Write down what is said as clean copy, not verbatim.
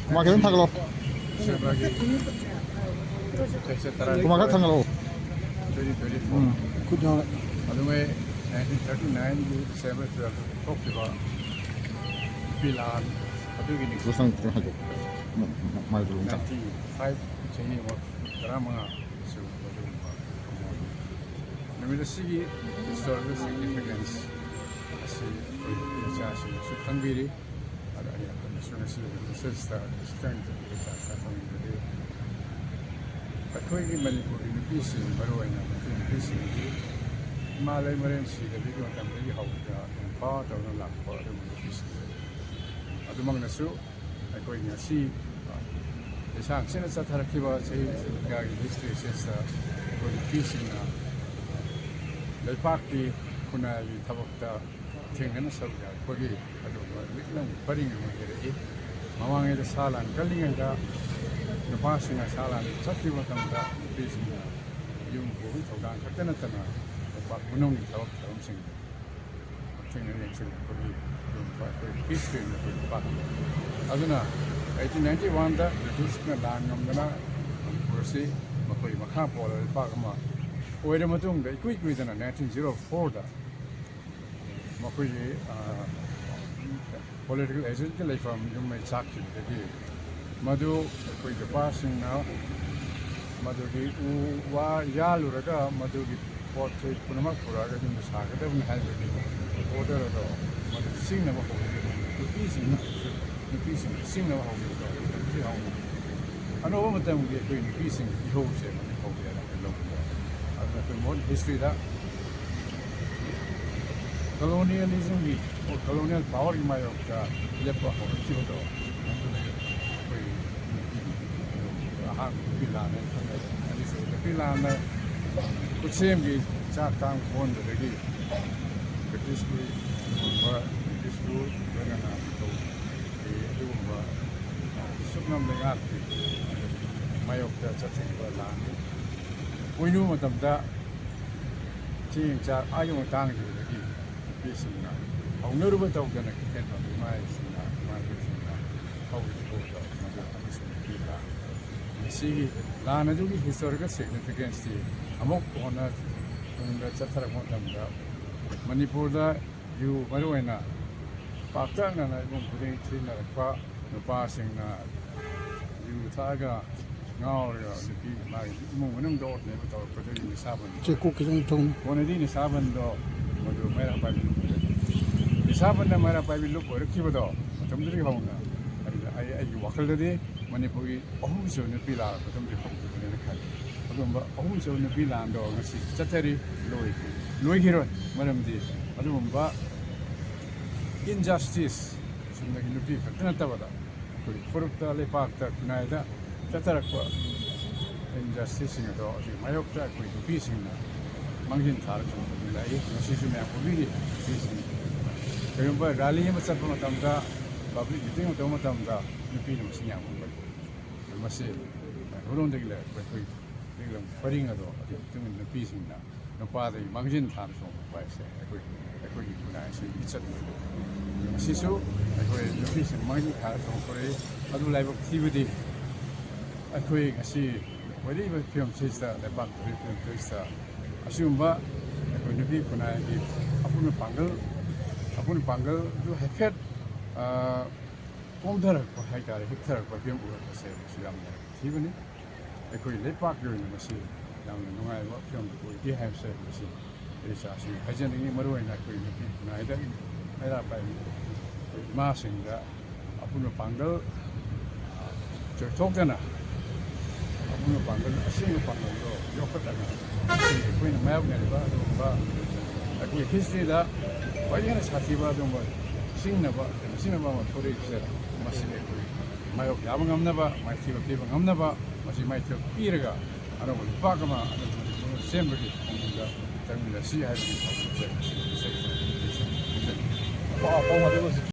Kumakan tanggal lo. Kumakan tanggal lo. 2024. Kunyol. Adume 1939 December 12 October Pilan adugi ni Kusang hajo. Mai dulu. 95 change mo drama so Namidasi historical significance asi ijasi so tangbiri ada ya national sister stand ijasa tangbiri akoy ni Manipur ni pisi maroina ni pisi Malay Marine Sea the big one também hauga part of the lap for the pisi adumang nasu akoy ngasi isang sinasa tharakiba say gagi history sister ko pisi na Lepaki kuna yi tabakta tingana sabya kogi adu liklang paring ngere mawang ida salan kalinga da napasina salan sakti matamda pisina yung buhi thogang katena tana pa bunong tabak tamsing tingana yeksing kogi yung pa history na pa aduna 1891 da British na langam na kursi makoi makha pola pa kama Oire matung da ikui dana 1904 da makoi political agent like from yung chakki de madu koi de passing now madu di u wa yalu raga madu di port se punama pura ga dum sa ga dum hal de order do madu sing na ho nupi sing na ho ti ho ano ba matam ge koi nupi sing i ho se ma ho ya da lo more history that colonialism or colonial power in my lepa or kibodo pilana pilana could same be tang phone the lagi British school when I suknam lengat my of the chatting land we knew what that change that I don't thank you again. This is not. I'll never be told that I can't be my how we go to you see, Lana do historical significance. Amok on that, the Chataramotam, Manipur, you Maruena, Patan, and I won't put it in the passing, you Taga. Now, the Munum dog never thought of the Saban. Check One of the Saban dog, what Mera Pai. The Saban and Mera Pai will look for a Kibodo, but I'm very home. I walk a day, Manipuri, also in the Pila, but I'm the home in the country. Also in the Pila and dog, Satari, Louis Hero, Madam D. Adumba injustice, something in the people, Tanatavada, Furta, Lepata, Naida. Chatarakwa injustice in the dog, Mayokta, with the piece in Meghen Tarjum, like Mrs. Mapubi, remember Rally Matamda, public thing of Tomatamda, the Pinum Siam. I must say, I don't declare, but we putting a dog, doing the piece in now. No father, Meghen Tarjum, by say, I could each other. Sisu, I could the piece in Meghen Tarjum for a other life activity. Ako'y kasi pwede ba film sister na bang film sister assume ba ako'y nabi ko na ako na panggal do heket kung dara ko hay tare hektar ko film ko kasi siyam na tibani ako'y lepak yun na masi yang nungay mo film ko di have say masi isa si hajan ni maruay na ako'y nabi na ida ay rapay masing da ako na panggal talk na Puno panggal, asing panggal do, yokot aga. Kung na mayab nga ba, do ba? Ako history da, pwede na sa tiba do ba? Sing na ba maturi sila, masih ko. Mayab yabang amna ba, may tiba amna ba, masih may tiba piraga. Ano mo pa kama, ano mo siyempre kung taminnasi ay